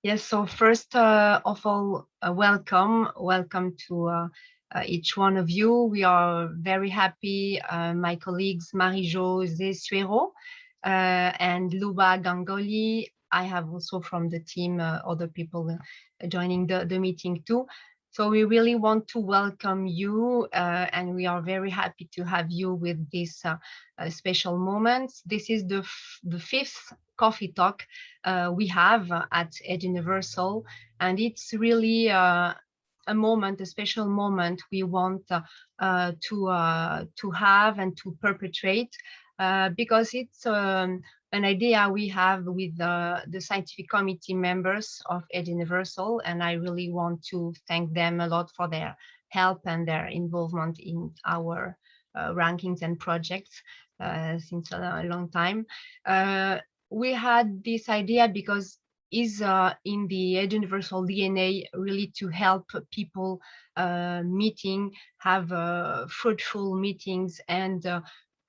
Yes, so first of all, welcome to each one of you. We are very happy, my colleagues Marie-José Suero and Luba Gangoli. I have also from the team other people joining the meeting too. So we really want to welcome you and we are very happy to have you with this special moment. This is the fifth coffee talk we have at Eduniversal, and it's really a moment, a special moment we want to have and to perpetrate because it's an idea we have with the scientific committee members of Eduniversal, and I really want to thank them a lot for their help and their involvement in our rankings and projects since a long time. We had this idea because is in the Eduniversal DNA really to help people meeting, have fruitful meetings, and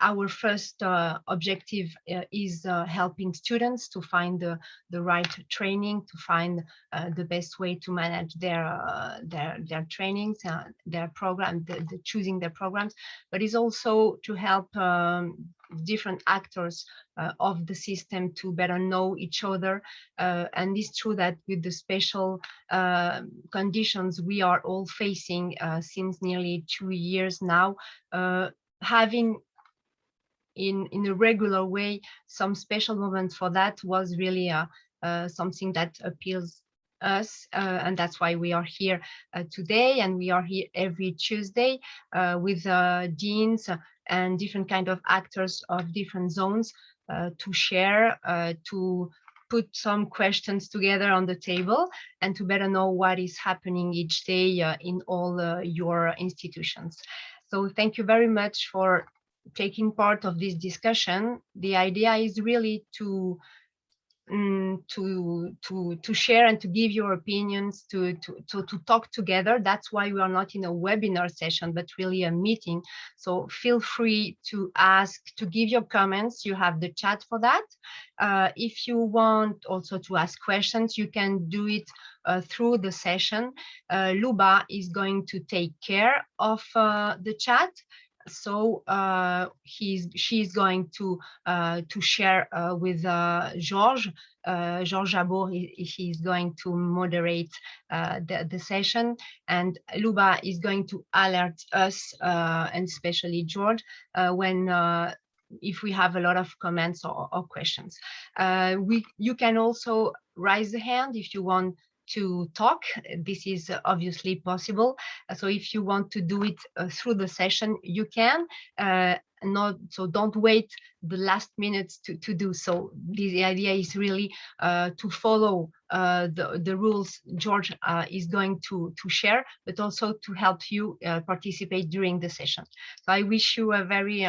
our first objective is helping students to find the right training, to find the best way to manage their trainings, their program, choosing their programs, but is also to help different actors of the system to better know each other. And it's true that with the special conditions we are all facing since nearly 2 years now, having in a regular way some special moments for that was really something that appeals us, and that's why we are here today, and we are here every Tuesday with deans and different kind of actors of different zones to share, to put some questions together on the table, and to better know what is happening each day in all your institutions. So thank you very much for taking part of this discussion. The idea is really to share and to give your opinions, to talk together. That's why we are not in a webinar session, but really a meeting. So feel free to ask, to give your comments. You have the chat for that. If you want also to ask questions, you can do it through the session. Luba is going to take care of the chat. So she's going to share with George Jabbour. He's going to moderate the session, and Luba is going to alert us, and especially George, when if we have a lot of comments or questions. You can also raise the hand if you want to talk. This is obviously possible. So if you want to do it through the session, you can. So don't wait the last minutes to do so. The idea is really to follow the rules George is going to share, but also to help you participate during the session. So I wish you a very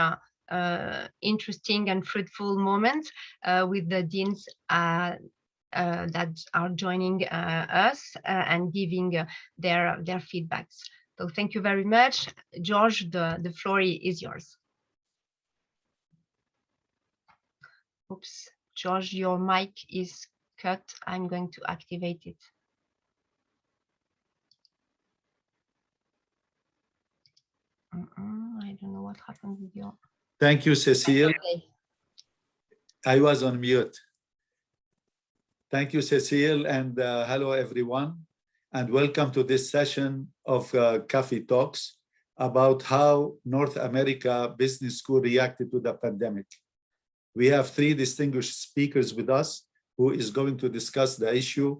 interesting and fruitful moment with the deans that are joining us and giving their feedbacks. So thank you very much. George, the floor is yours. Oops, George, your mic is cut. I'm going to activate it. I don't know what happened with your... Thank you, Cecile. Okay. I was on mute. Thank you, Cecile, and hello, everyone, and welcome to this session of Coffee Talks about how North America Business School reacted to the pandemic. We have 3 distinguished speakers with us who is going to discuss the issue.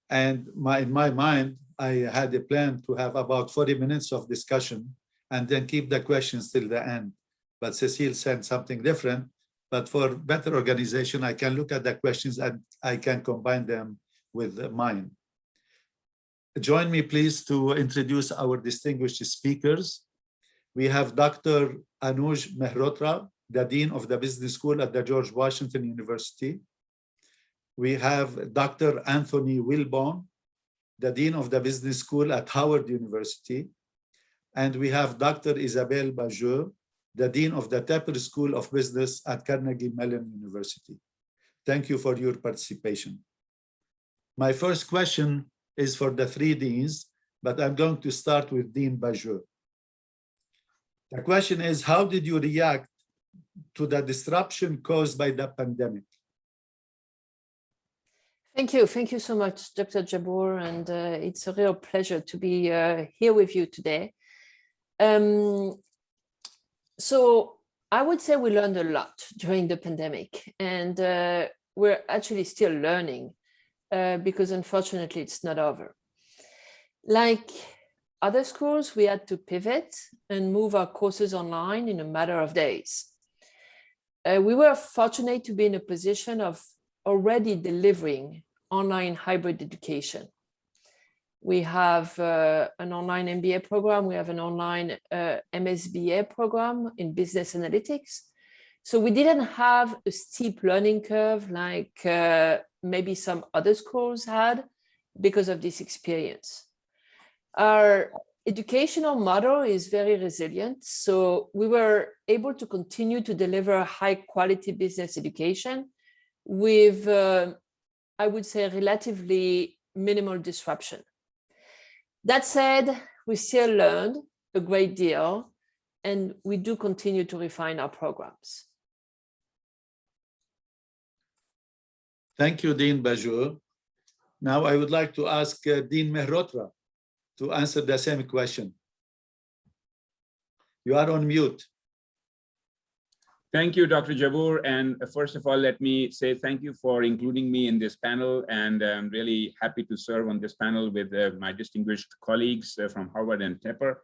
And in my mind, I had a plan to have about 40 minutes of discussion and then keep the questions till the end. But Cecile said something different. But for better organization, I can look at the questions and I can combine them with mine. Join me, please, to introduce our distinguished speakers. We have Dr. Anuj MEHROTRA, the Dean of the Business School at the George Washington University. We have Dr. Anthony WILBON, the Dean of the Business School at Howard University. And we have Dr. Isabelle BAJEUX, the Dean of the Tepper School of Business at Carnegie Mellon University. Thank you for your participation. My first question is for the three deans, but I'm going to start with Dean BAJEUX. The question is, how did you react to the disruption caused by the pandemic? Thank you. Thank you so much, Dr. Jabbour, and it's a real pleasure to be here with you today. So I would say we learned a lot during the pandemic, and we're actually still learning because unfortunately it's not over. Like other schools, we had to pivot and move our courses online in a matter of days. We were fortunate to be in a position of already delivering online hybrid education. We have an online MBA program. We have an online MSBA program in business analytics. So we didn't have a steep learning curve like maybe some other schools had because of this experience. Our educational model is very resilient. So we were able to continue to deliver high quality business education with, I would say, relatively minimal disruption. That said, we still learned a great deal, and we do continue to refine our programs. Thank you, Dean BAJEUX. Now I would like to ask Dean MEHROTRA to answer the same question. You are on mute. Thank you, Dr. Jabbour. And first of all, let me say thank you for including me in this panel. And I'm really happy to serve on this panel with my distinguished colleagues from Harvard and Tepper.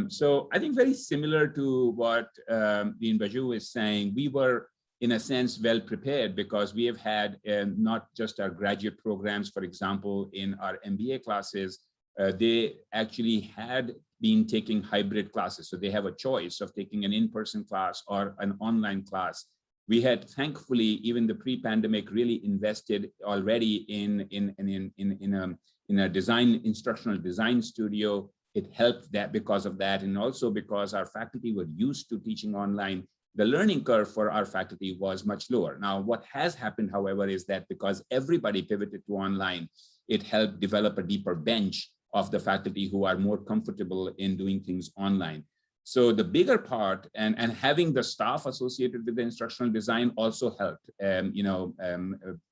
So I think very similar to what Dean BAJEUX is saying, we were in a sense well prepared because we have had not just our graduate programs, for example, in our MBA classes, they actually had been taking hybrid classes. So they have a choice of taking an in-person class or an online class. We had thankfully, even the pre-pandemic, really invested already in a instructional design studio. It helped that because of that. And also because our faculty were used to teaching online, the learning curve for our faculty was much lower. Now, what has happened, however, is that because everybody pivoted to online, it helped develop a deeper bench of the faculty who are more comfortable in doing things online. So the bigger part, and having the staff associated with the instructional design also helped,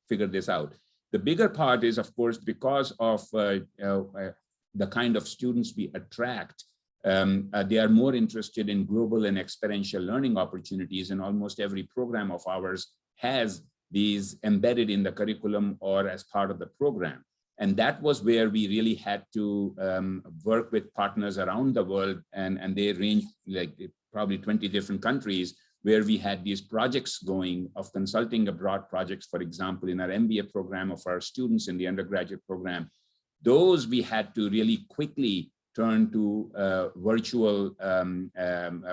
figure this out. The bigger part is, of course, because of the kind of students we attract, they are more interested in global and experiential learning opportunities, and almost every program of ours has these embedded in the curriculum or as part of the program. And that was where we really had to work with partners around the world, and they range like probably 20 different countries, where we had these projects going of consulting abroad projects, for example, in our MBA program of our students in the undergraduate program. Those we had to really quickly turn to virtual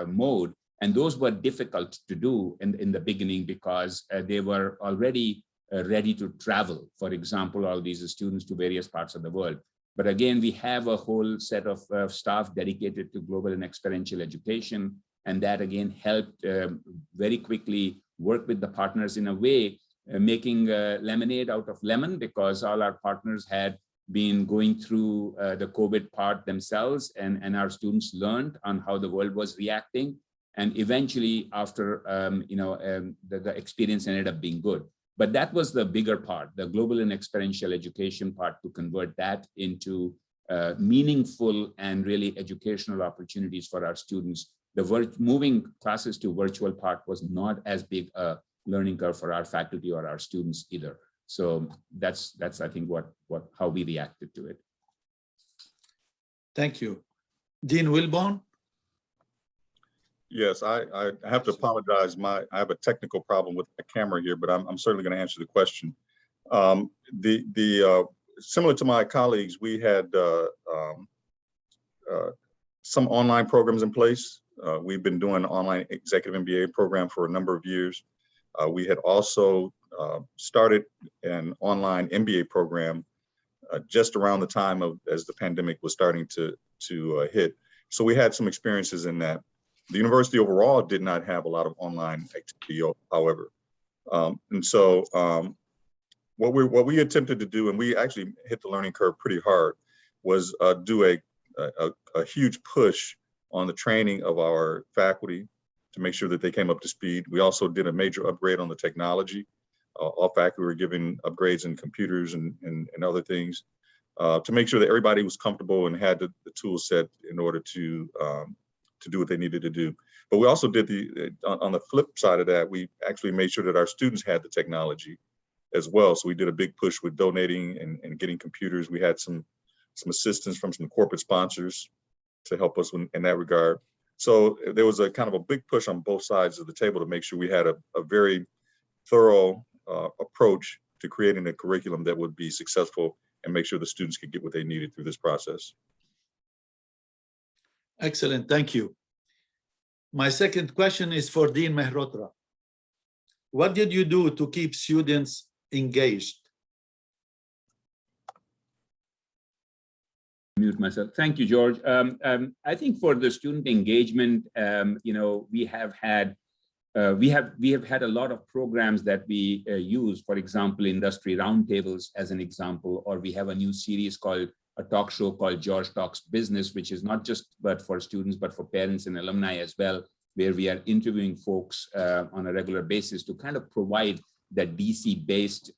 mode. And those were difficult to do in the beginning because they were already ready to travel, for example, all these students to various parts of the world. But again, we have a whole set of staff dedicated to global and experiential education. And that again helped very quickly work with the partners in a way, making lemonade out of lemon, because all our partners had been going through the COVID part themselves, and our students learned on how the world was reacting. And eventually after, the experience ended up being good. But that was the bigger part, the global and experiential education part, to convert that into meaningful and really educational opportunities for our students. The moving classes to virtual part was not as big a learning curve for our faculty or our students either. So that's I think how we reacted to it. Thank you. Dean WILBON? Yes, I have to apologize. I have a technical problem with the camera here, but I'm certainly going to answer the question. Similar to my colleagues, we had some online programs in place. We've been doing an online executive MBA program for a number of years. We had also started an online MBA program just around the time as the pandemic was starting to hit. So we had some experiences in that. The university overall did not have a lot of online activity, however. And so what we attempted to do, and we actually hit the learning curve pretty hard, was do a huge push on the training of our faculty to make sure that they came up to speed. We also did a major upgrade on the technology. All faculty were given upgrades in computers and other things to make sure that everybody was comfortable and had the tool set in order to do what they needed to do. But we also did on the flip side of that, we actually made sure that our students had the technology as well. So we did a big push with donating and getting computers. We had some assistance from some corporate sponsors to help us in that regard. So there was a kind of a big push on both sides of the table to make sure we had a very thorough approach to creating a curriculum that would be successful and make sure the students could get what they needed through this process. Excellent, thank you. My second question is for Dean MEHROTRA. What did you do to keep students engaged? Mute myself. Thank you, George. I think for the student engagement, we have had a lot of programs that we use. For example, industry roundtables as an example, or we have a new series called a talk show called George Talks Business, which is not just but for students but for parents and alumni as well, where we are interviewing folks on a regular basis to kind of provide that DC-based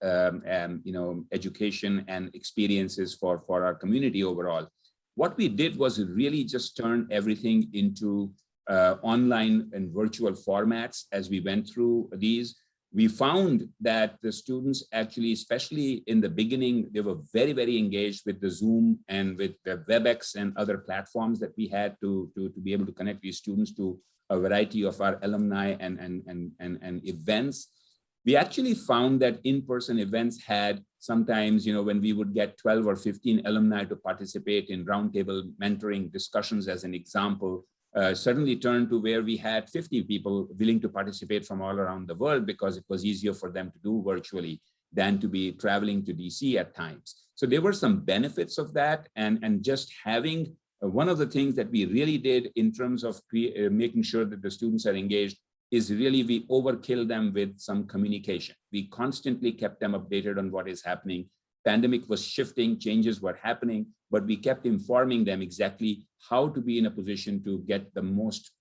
education and experiences for our community overall. What we did was really just turn everything into online and virtual formats as we went through these. We found that the students actually, especially in the beginning, they were very, very engaged with the Zoom and with the WebEx and other platforms that we had to be able to connect these students to a variety of our alumni and events. We actually found that in-person events had sometimes, when we would get 12 or 15 alumni to participate in roundtable mentoring discussions as an example, suddenly turned to where we had 50 people willing to participate from all around the world because it was easier for them to do virtually than to be traveling to DC at times. So there were some benefits of that, and just having one of the things that we really did in terms of making sure that the students are engaged is really we overkill them with some communication. We constantly kept them updated on what is happening. Pandemic was shifting, changes were happening, but we kept informing them exactly how to be in a position to get the most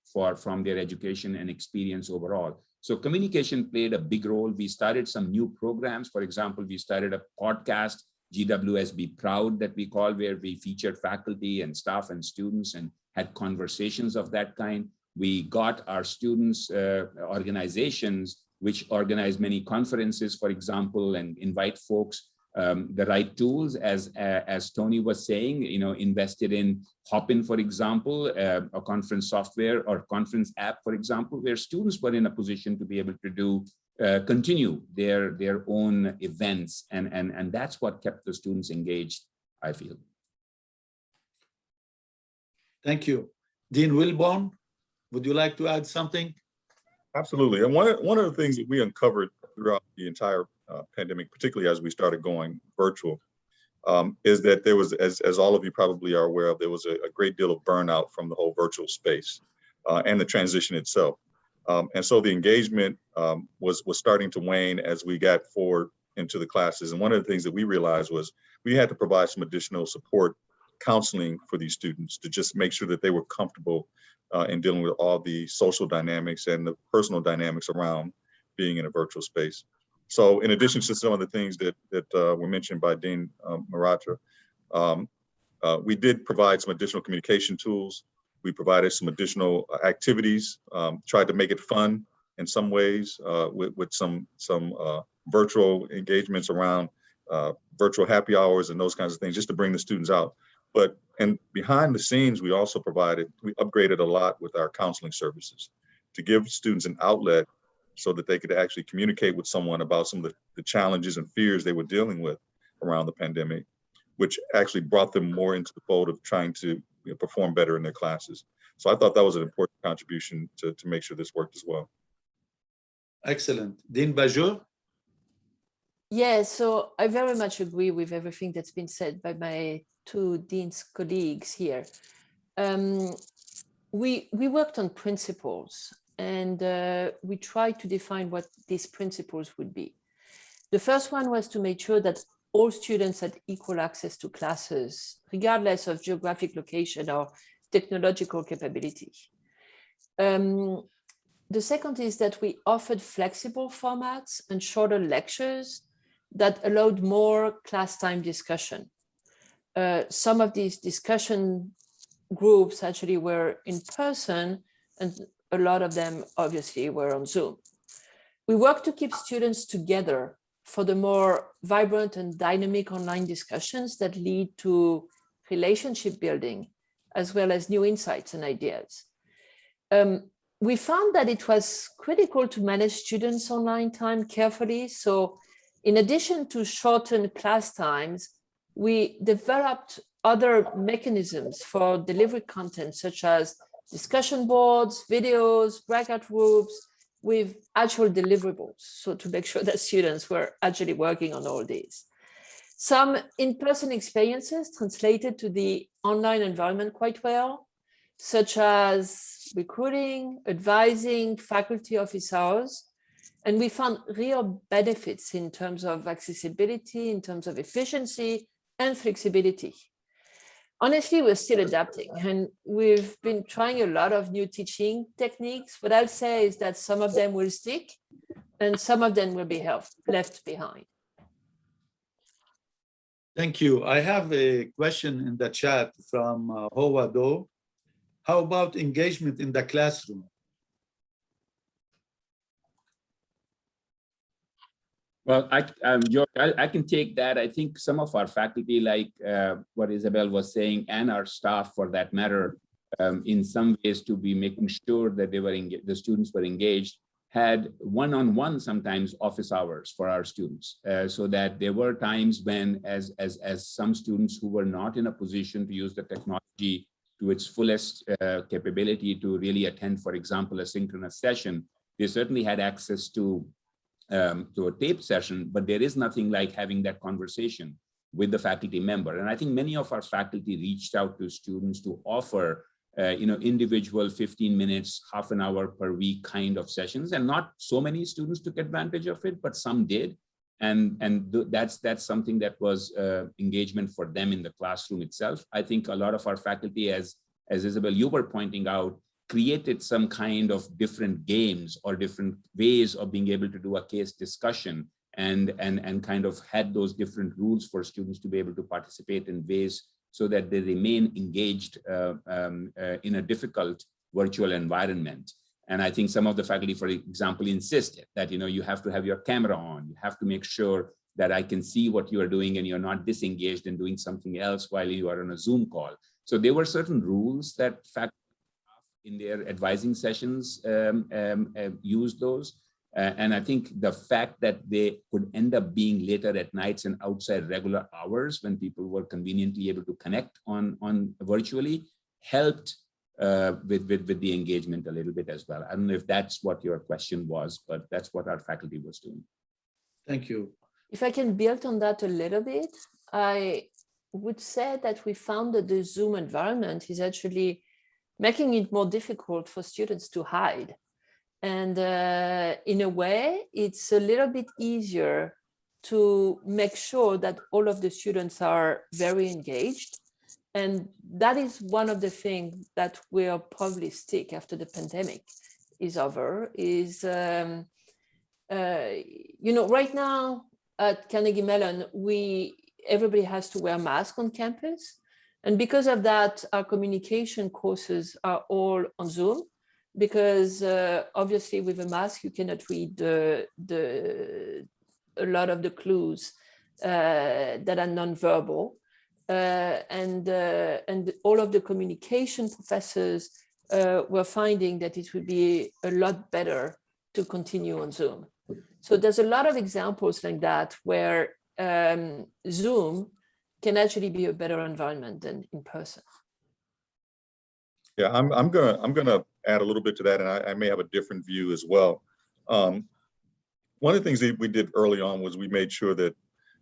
from their education and experience overall. So communication played a big role. We started some new programs. For example, we started a podcast, GWSB Proud, that we call, where we featured faculty and staff and students and had conversations of that kind. We got our students organizations which organize many conferences, for example, and invite folks the right tools, as Tony was saying, invested in Hopin, for example, a conference software or conference app, for example, where students were in a position to be able to do continue their own events, and that's what kept the students engaged, I feel. Thank you. Dean WILBON, would you like to add something? Absolutely. And one of the things that we uncovered throughout the entire pandemic, particularly as we started going virtual, is that there was, as all of you probably are aware of, there was a great deal of burnout from the whole virtual space and the transition itself. And so the engagement was starting to wane as we got forward into the classes. And one of the things that we realized was we had to provide some additional support counseling for these students to just make sure that they were comfortable in dealing with all the social dynamics and the personal dynamics around being in a virtual space. So in addition to some of the things that were mentioned by Dean MEHROTRA, we did provide some additional communication tools. We provided some additional activities, tried to make it fun in some ways with some virtual engagements around virtual happy hours and those kinds of things, just to bring the students out. And behind the scenes, we upgraded a lot with our counseling services to give students an outlet so that they could actually communicate with someone about some of the challenges and fears they were dealing with around the pandemic, which actually brought them more into the fold of trying to perform better in their classes. So I thought that was an important contribution to make sure this worked as well. Excellent. Dean BAJEUX? Yeah, so I very much agree with everything that's been said by my two dean's colleagues here. We worked on principles, and we tried to define what these principles would be. The first one was to make sure that all students had equal access to classes, regardless of geographic location or technological capability. The second is that we offered flexible formats and shorter lectures that allowed more class time discussion. Some of these discussion groups actually were in person, and a lot of them obviously were on Zoom. We worked to keep students together for the more vibrant and dynamic online discussions that lead to relationship building, as well as new insights and ideas. We found that it was critical to manage students' online time carefully. So in addition to shortened class times, we developed other mechanisms for delivery content, such as discussion boards, videos, breakout groups, with actual deliverables. So to make sure that students were actually working on all these. Some in-person experiences translated to the online environment quite well, such as recruiting, advising, faculty office hours. And we found real benefits in terms of accessibility, in terms of efficiency and flexibility. Honestly, we're still adapting, and we've been trying a lot of new teaching techniques. What I'll say is that some of them will stick and some of them will be left behind. Thank you. I have a question in the chat from Hoa Do. How about engagement in the classroom? Well, George, I can take that. I think some of our faculty, like what Isabelle was saying, and our staff for that matter, in some ways to be making sure that they were the students were engaged, had one-on-one sometimes office hours for our students, so that there were times when, as some students who were not in a position to use the technology to its fullest capability to really attend, for example, a synchronous session, they certainly had access to a tape session, but there is nothing like having that conversation with the faculty member. And I think many of our faculty reached out to students to offer, individual 15 minutes, half an hour per week kind of sessions. And not so many students took advantage of it, but some did. And that's something that was engagement for them in the classroom itself. I think a lot of our faculty, as Isabelle, you were pointing out, created some kind of different games or different ways of being able to do a case discussion, and kind of had those different rules for students to be able to participate in ways so that they remain engaged in a difficult virtual environment. And I think some of the faculty, for example, insisted that, you have to have your camera on, you have to make sure that I can see what you are doing and you're not disengaged and doing something else while you are on a Zoom call. So there were certain rules that faculty in their advising sessions use those. And I think the fact that they could end up being later at nights and outside regular hours when people were conveniently able to connect on virtually helped with the engagement a little bit as well. I don't know if that's what your question was, but that's what our faculty was doing. Thank you. If I can build on that a little bit, I would say that we found that the Zoom environment is actually making it more difficult for students to hide. And in a way, it's a little bit easier to make sure that all of the students are very engaged. And that is one of the things that will probably stick after the pandemic is over, is, right now at Carnegie Mellon, everybody has to wear a mask on campus. And because of that, our communication courses are all on Zoom, because obviously with a mask, you cannot read a lot of the clues that are nonverbal. And all of the communication professors were finding that it would be a lot better to continue on Zoom. So there's a lot of examples like that where Zoom can actually be a better environment than in person. Yeah, I'm gonna add a little bit to that, and I may have a different view as well. One of the things that we did early on was we made sure that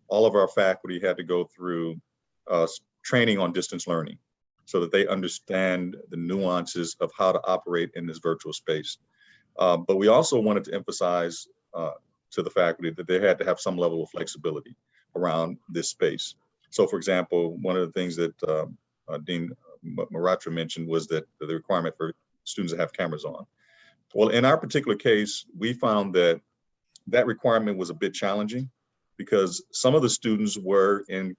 all of our faculty had to go through training on distance learning so that they understand the nuances of how to operate in this virtual space. But we also wanted to emphasize to the faculty that they had to have some level of flexibility around this space. So for example, one of the things that Dean MEHROTRA mentioned was that the requirement for students to have cameras on. Well, in our particular case, we found that that requirement was a bit challenging because some of the students were in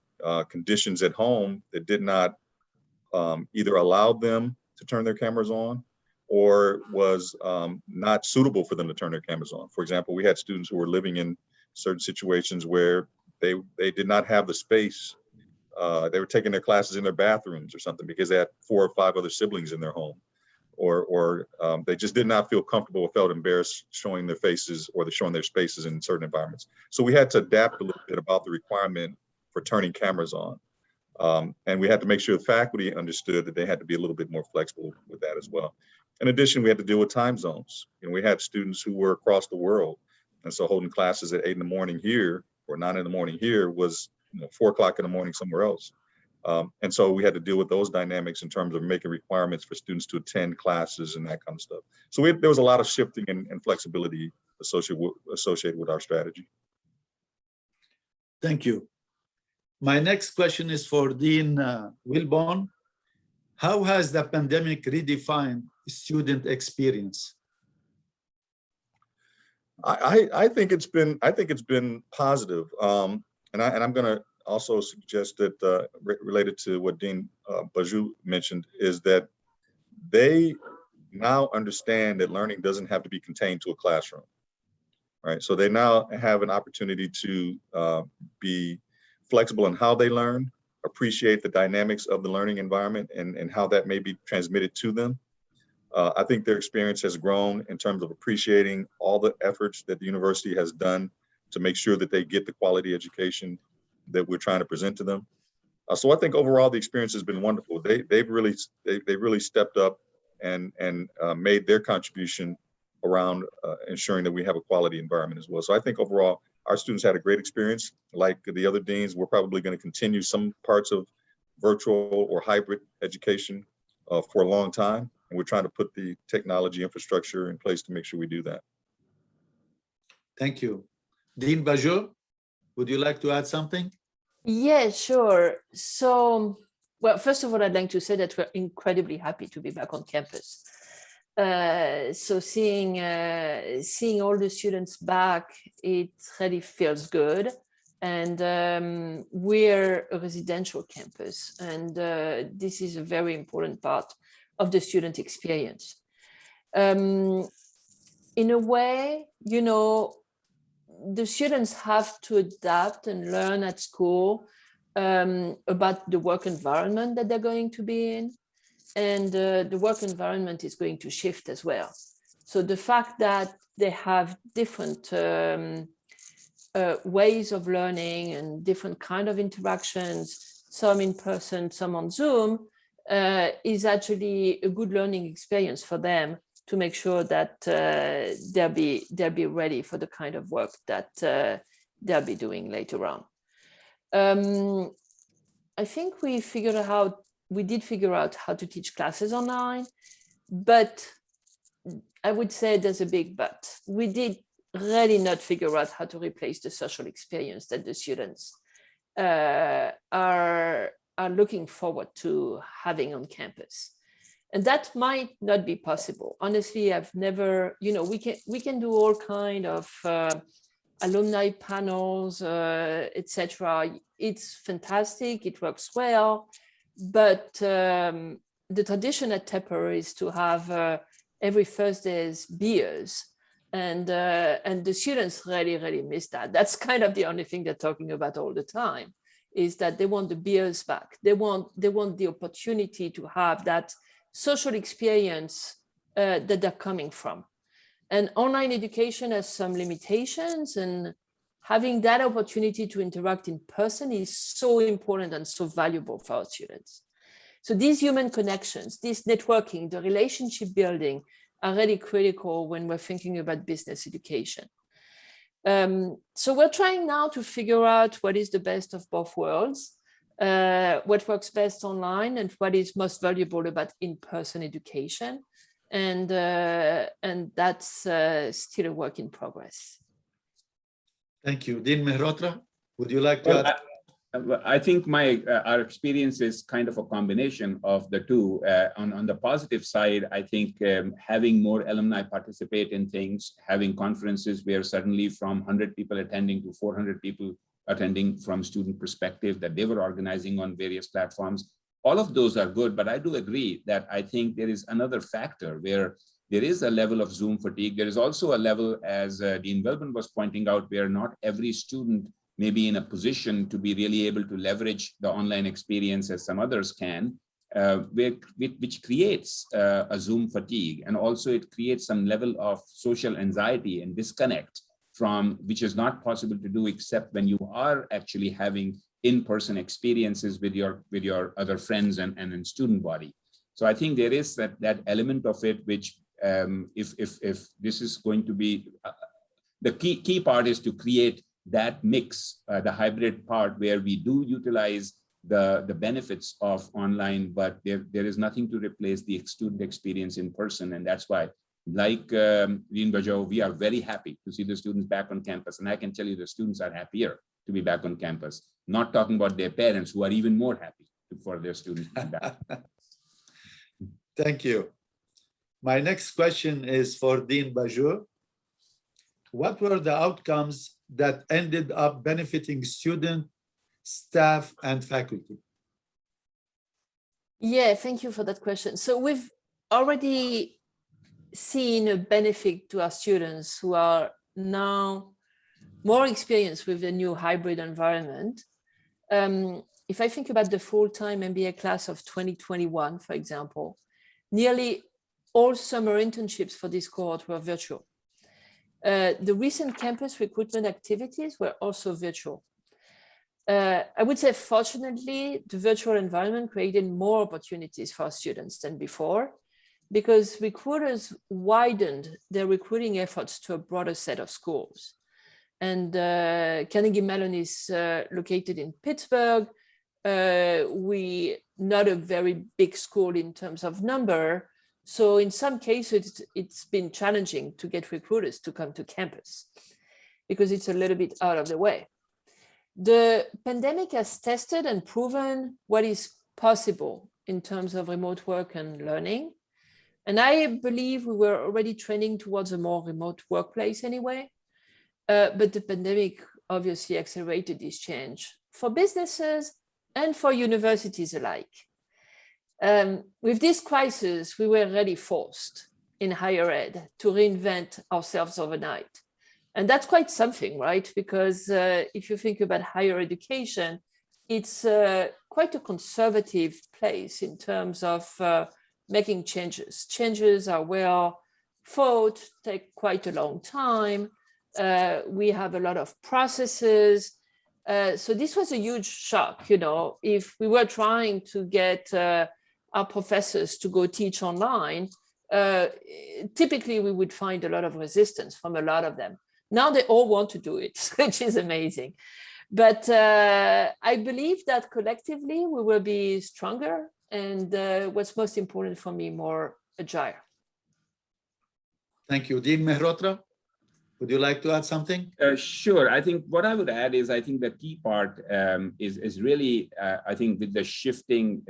conditions at home that did not either allow them to turn their cameras on or was not suitable for them to turn their cameras on. For example, we had students who were living in certain situations where they did not have the space. They were taking their classes in their bathrooms or something because they had 4 or 5 other siblings in their home, or they just did not feel comfortable or felt embarrassed showing their faces or showing their spaces in certain environments. So we had to adapt a little bit about the requirement for turning cameras on. And we had to make sure the faculty understood that they had to be a little bit more flexible with that as well. In addition, we had to deal with time zones. And we had students who were across the world. And so holding classes at 8 in the morning here or 9 in the morning here was 4 o'clock in the morning somewhere else. And so we had to deal with those dynamics in terms of making requirements for students to attend classes and that kind of stuff. So there was a lot of shifting and flexibility associated with our strategy. Thank you. My next question is for Dean WILBON. How has the pandemic redefined student experience? I think it's been positive, and I'm going to also suggest that related to what Dean BAJEUX mentioned is that they now understand that learning doesn't have to be contained to a classroom, right? So they now have an opportunity to be flexible in how they learn, appreciate the dynamics of the learning environment and how that may be transmitted to them. I think their experience has grown in terms of appreciating all the efforts that the university has done to make sure that they get the quality education that we're trying to present to them. So I think overall the experience has been wonderful. They've really stepped up and made their contribution around ensuring that we have a quality environment as well. So I think overall our students had a great experience. Like the other deans, we're probably going to continue some parts of virtual or hybrid education for a long time. And we're trying to put the technology infrastructure in place to make sure we do that. Thank you. Dean BAJEUX, would you like to add something? Yeah, sure. So, well, first of all, I'd like to say that we're incredibly happy to be back on campus. So seeing all the students back, it really feels good. And we're a residential campus, and this is a very important part of the student experience. In a way, the students have to adapt and learn at school about the work environment that they're going to be in. And the work environment is going to shift as well. So the fact that they have different ways of learning and different kind of interactions, some in person, some on Zoom, is actually a good learning experience for them to make sure that they'll be ready for the kind of work that they'll be doing later on. I think we did figure out how to teach classes online, but I would say there's a big but. We did really not figure out how to replace the social experience that the students are looking forward to having on campus. And that might not be possible. Honestly, I've never, we can do all kind of alumni panels, etc. It's fantastic, it works well, but the tradition at Tepper is to have every Thursdays beers, and the students really miss that. That's kind of the only thing they're talking about all the time, is that they want the beers back. They want the opportunity to have that social experience that they're coming from. And online education has some limitations, and having that opportunity to interact in person is so important and so valuable for our students. So these human connections, this networking, the relationship building are really critical when we're thinking about business education. So we're trying now to figure out what is the best of both worlds, what works best online and what is most valuable about in-person education. And that's still a work in progress. Thank you. Dean MEHROTRA, would you like to Well, add? I think our experience is kind of a combination of the two. On the positive side, I think having more alumni participate in things, having conferences where suddenly from 100 people attending to 400 people attending from student perspective that they were organizing on various platforms, all of those are good. But I do agree that I think there is another factor where there is a level of Zoom fatigue. There is also a level, as Dean WILBON was pointing out, where not every student may be in a position to be really able to leverage the online experience as some others can, which creates a Zoom fatigue. And also it creates some level of social anxiety and disconnect from which is not possible to do except when you are actually having in-person experiences with your other friends and in student body. So I think there is that element of it, which if this is going to be, the key part is to create that mix, the hybrid part where we do utilize the benefits of online, but there is nothing to replace the student experience in person. And that's why, like Dean BAJEUX, we are very happy to see the students back on campus. And I can tell you the students are happier to be back on campus, not talking about their parents who are even more happy for their students to be back. Thank you. My next question is for Dean BAJEUX. What were the outcomes that ended up benefiting students, staff, and faculty? Yeah, thank you for that question. So we've already seen a benefit to our students who are now more experienced with the new hybrid environment. If I think about the full-time MBA class of 2021, for example, nearly all summer internships for this cohort were virtual. The recent campus recruitment activities were also virtual. I would say, fortunately, the virtual environment created more opportunities for students than before, because recruiters widened their recruiting efforts to a broader set of schools. And Carnegie Mellon is located in Pittsburgh. We not a very big school in terms of number. So in some cases, it's been challenging to get recruiters to come to campus because it's a little bit out of the way. The pandemic has tested and proven what is possible in terms of remote work and learning. And I believe we were already trending towards a more remote workplace anyway. But the pandemic obviously accelerated this change for businesses and for universities alike. With this crisis, we were really forced in higher ed to reinvent ourselves overnight. And that's quite something, right? Because if you think about higher education, it's quite a conservative place in terms of making changes. Changes are well thought, take quite a long time. We have a lot of processes. So this was a huge shock, you know, if we were trying to get our professors to go teach online, typically we would find a lot of resistance from a lot of them. Now they all want to do it, which is amazing. But I believe that collectively we will be stronger and what's most important for me, more agile. Thank you. Dean MEHROTRA, would you like to add something? Sure. I think what I would add is I think the key part is really, I think with the shifting,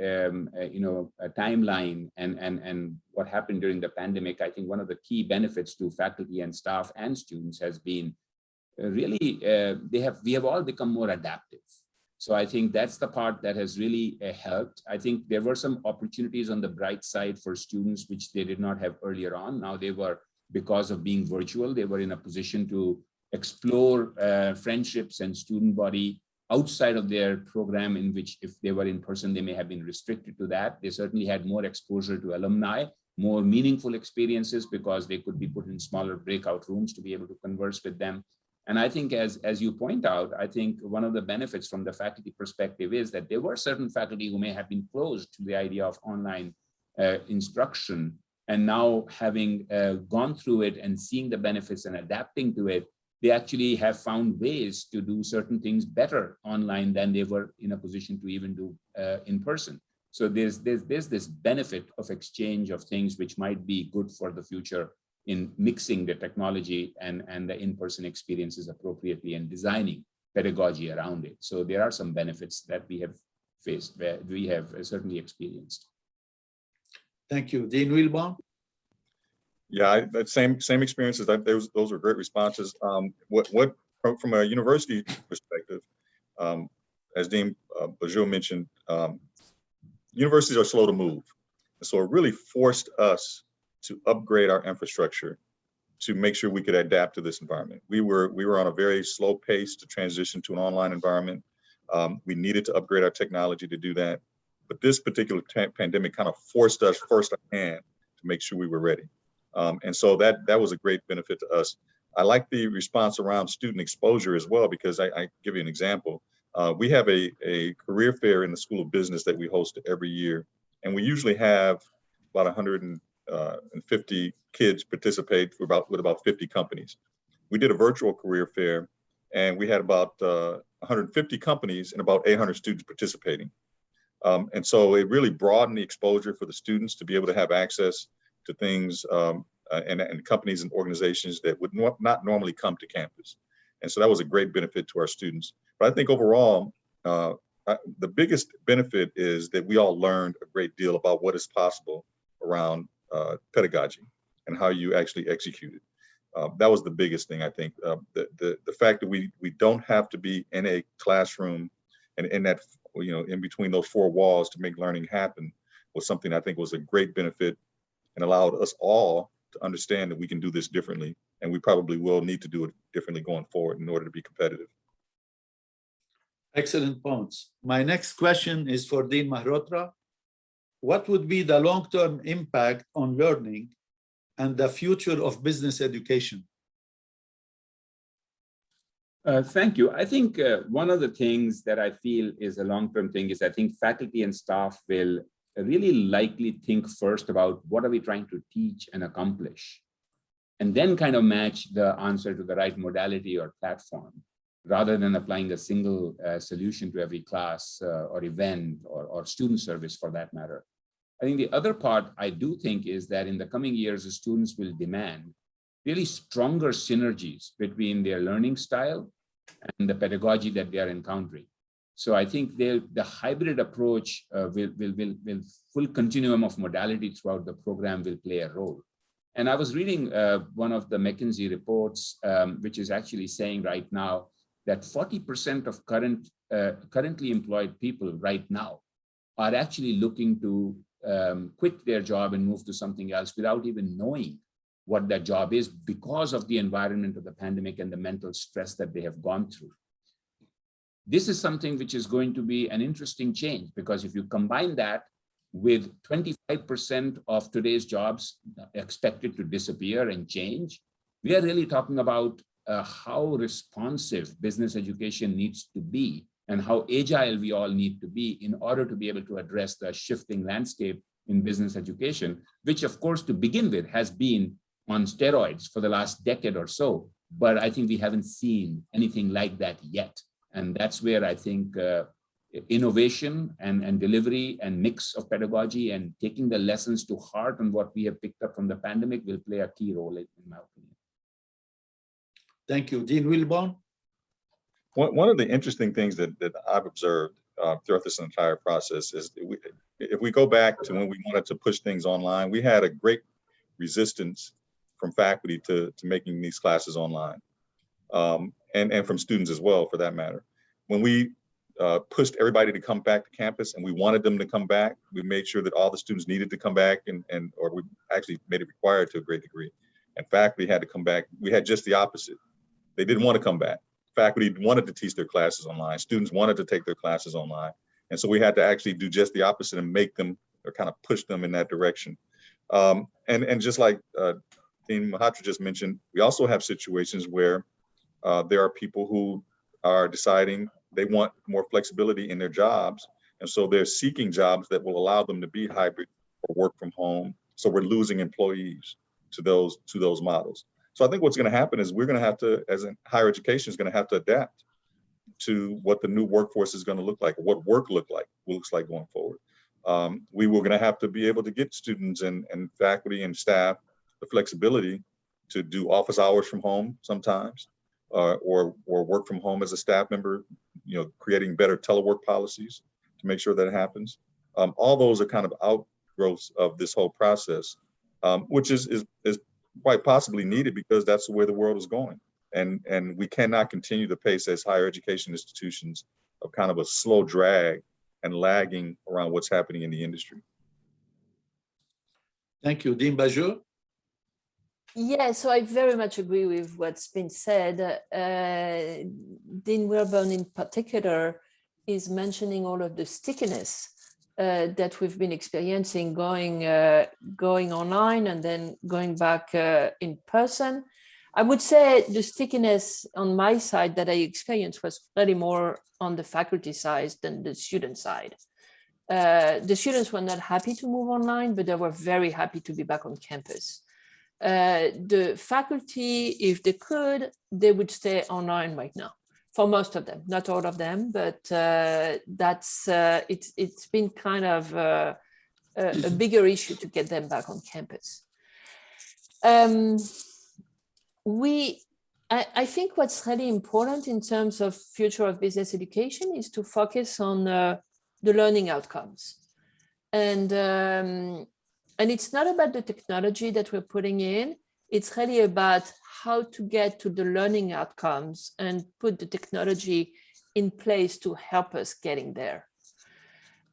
timeline and what happened during the pandemic, I think one of the key benefits to faculty and staff and students has been really, we have all become more adaptive. So I think that's the part that has really helped. I think there were some opportunities on the bright side for students, which they did not have earlier on. Now they were, because of being virtual, they were in a position to explore friendships and student body outside of their program, in which if they were in person, they may have been restricted to that. They certainly had more exposure to alumni, more meaningful experiences because they could be put in smaller breakout rooms to be able to converse with them. And I think as you point out, I think one of the benefits from the faculty perspective is that there were certain faculty who may have been closed to the idea of online instruction. And now having gone through it and seeing the benefits and adapting to it, they actually have found ways to do certain things better online than they were in a position to even do in person. So there's this benefit of exchange of things which might be good for the future in mixing the technology and the in-person experiences appropriately and designing pedagogy around it. So there are some benefits that we have faced, where we have certainly experienced. Thank you. Dean WILBON? Yeah, that same experiences. Those were great responses. From a university perspective, as Dean BAJEUX mentioned, universities are slow to move. And so it really forced us to upgrade our infrastructure to make sure we could adapt to this environment. We were on a very slow pace to transition to an online environment. We needed to upgrade our technology to do that. But this particular pandemic kind of forced us first hand to make sure we were ready. And so that was a great benefit to us. I like the response around student exposure as well, because I give you an example. We have a career fair in the School of Business that we host every year. And we usually have about 150 kids participate with about 50 companies. We did a virtual career fair and we had about 150 companies and about 800 students participating. And so it really broadened the exposure for the students to be able to have access to things and companies and organizations that would not normally come to campus. And so that was a great benefit to our students. But I think overall, the biggest benefit is that we all learned a great deal about what is possible around pedagogy and how you actually execute it. That was the biggest thing, I think. The fact that we don't have to be in a classroom and in that, in between those four walls to make learning happen was something I think was a great benefit and allowed us all to understand that we can do this differently, and we probably will need to do it differently going forward in order to be competitive. Excellent points. My next question is for Dean MEHROTRA. What would be the long-term impact on learning and the future of business education? Thank you. I think one of the things that I feel is a long-term thing is I think faculty and staff will really likely think first about what are we trying to teach and accomplish, and then kind of match the answer to the right modality or platform, rather than applying a single solution to every class or event or student service for that matter. I think the other part I do think is that in the coming years, the students will demand really stronger synergies between their learning style and the pedagogy that they are encountering. So I think the hybrid approach will full continuum of modality throughout the program will play a role. And I was reading one of the McKinsey reports, which is actually saying right now that 40% of currently employed people right now are actually looking to quit their job and move to something else without even knowing what that job is because of the environment of the pandemic and the mental stress that they have gone through. This is something which is going to be an interesting change, because if you combine that with 25% of today's jobs expected to disappear and change, we are really talking about how responsive business education needs to be and how agile we all need to be in order to be able to address the shifting landscape in business education, which of course to begin with has been on steroids for the last decade or so, but I think we haven't seen anything like that yet. And that's where I think innovation and delivery and mix of pedagogy and taking the lessons to heart and what we have picked up from the pandemic will play a key role in my opinion. Thank you. Dean WILBON? One of the interesting things that I've observed throughout this entire process is if we go back to when we wanted to push things online, we had a great resistance from faculty to making these classes online, and from students as well, for that matter. When we pushed everybody to come back to campus and we wanted them to come back, we made sure that all the students needed to come back, or we actually made it required to a great degree. And faculty had to come back. We had just the opposite. They didn't want to come back. Faculty wanted to teach their classes online. Students wanted to take their classes online. And so we had to actually do just the opposite and make them, or kind of push them in that direction. And just like Dean MEHROTRA just mentioned, we also have situations where there are people who are deciding they want more flexibility in their jobs. And so they're seeking jobs that will allow them to be hybrid or work from home. So we're losing employees to those models. So I think what's going to happen is we're going to have to, as in higher education, is going to have to adapt to what the new workforce is going to look like, what work looks like going forward. We were going to have to be able to get students and faculty and staff the flexibility to do office hours from home sometimes, or work from home as a staff member, creating better telework policies to make sure that happens. All those are kind of outgrowths of this whole process, which is quite possibly needed because that's the way the world is going. And we cannot continue the pace as higher education institutions of kind of a slow drag and lagging around what's happening in the industry. Thank you. Dean BAJEUX? Yeah, so I very much agree with what's been said. Dean WILBON in particular is mentioning all of the stickiness that we've been experiencing going online and then going back in person. I would say the stickiness on my side that I experienced was really more on the faculty side than the student side. The students were not happy to move online, but they were very happy to be back on campus. The faculty, if they could, they would stay online right now. For most of them, not all of them, but it's been kind of a bigger issue to get them back on campus. I think what's really important in terms of future of business education is to focus on the learning outcomes. And it's not about the technology that we're putting in, it's really about how to get to the learning outcomes and put the technology in place to help us getting there.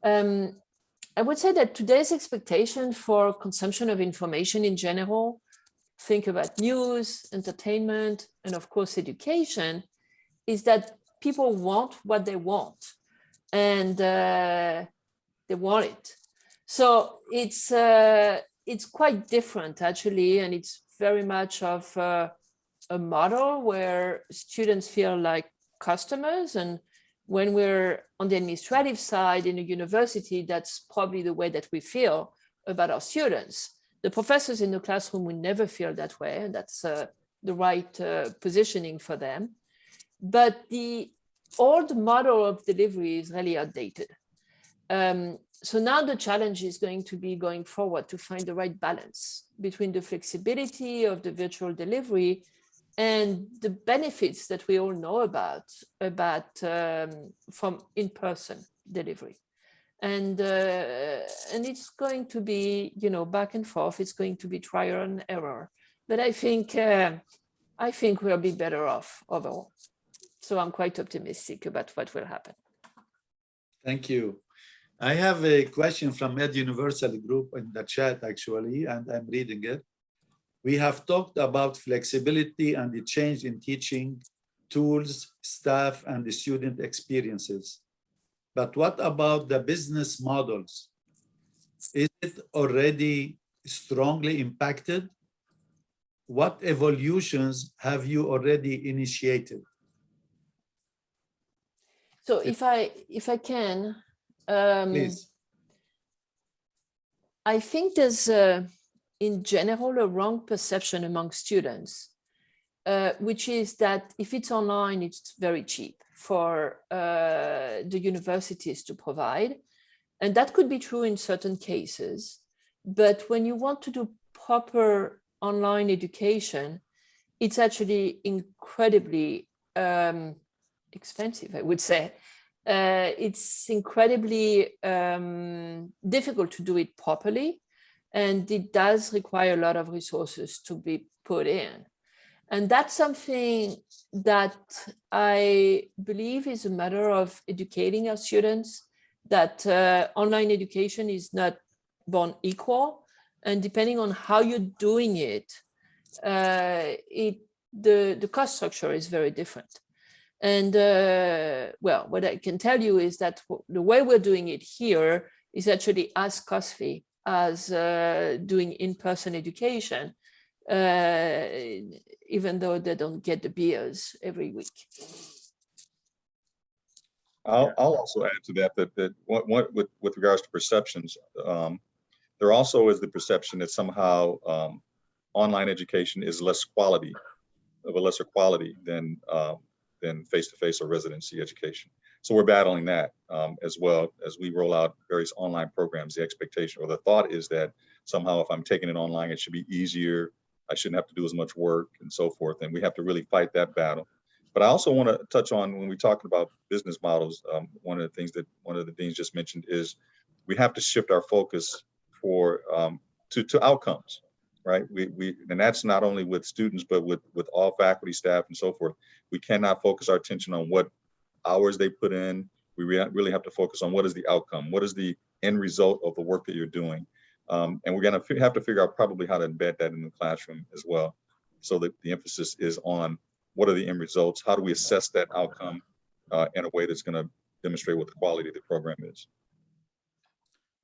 I would say that today's expectation for consumption of information in general, think about news, entertainment, and of course, education, is that people want what they want and they want it. So it's quite different actually, and it's very much of a model where students feel like customers, and when we're on the administrative side in a university, that's probably the way that we feel about our students. The professors in the classroom will never feel that way, and that's the right positioning for them. But the old model of delivery is really outdated. So now the challenge is going to be going forward to find the right balance between the flexibility of the virtual delivery and the benefits that we all know about from in-person delivery. And it's going to be, back and forth. It's going to be trial and error. But I think we'll be better off overall. So I'm quite optimistic about what will happen. Thank you. I have a question from Eduniversal group in the chat actually, and I'm reading it. We have talked about flexibility and the change in teaching, tools, staff, and the student experiences. But what about the business models? Is it already strongly impacted? What evolutions have you already initiated? So if I can, please. I think there's in general a wrong perception among students, which is that if it's online, it's very cheap for the universities to provide. And that could be true in certain cases. But when you want to do proper online education, it's actually incredibly expensive, I would say. It's incredibly difficult to do it properly. And it does require a lot of resources to be put in. And that's something that I believe is a matter of educating our students, that online education is not born equal. And depending on how you're doing it, the cost structure is very different. And well, what I can tell you is that the way we're doing it here is actually as costly as doing in-person education, even though they don't get the beers every week. I'll also add to that with regards to perceptions, there also is the perception that somehow online education is less quality, of a lesser quality than face-to-face or residency education. So we're battling that as well as we roll out various online programs. The expectation or the thought is that somehow if I'm taking it online, it should be easier I shouldn't have to do as much work and so forth. And we have to really fight that battle. But I also want to touch on, when we talk about business models, one of the things that one of the deans just mentioned is we have to shift our focus to outcomes, right? And that's not only with students, but with all faculty, staff, and so forth. We cannot focus our attention on what hours they put in. We really have to focus on what is the outcome, what is the end result of the work that you're doing. And we're going to have to figure out probably how to embed that in the classroom as well, so that the emphasis is on what are the end results, how do we assess that outcome in a way that's going to demonstrate what the quality of the program is.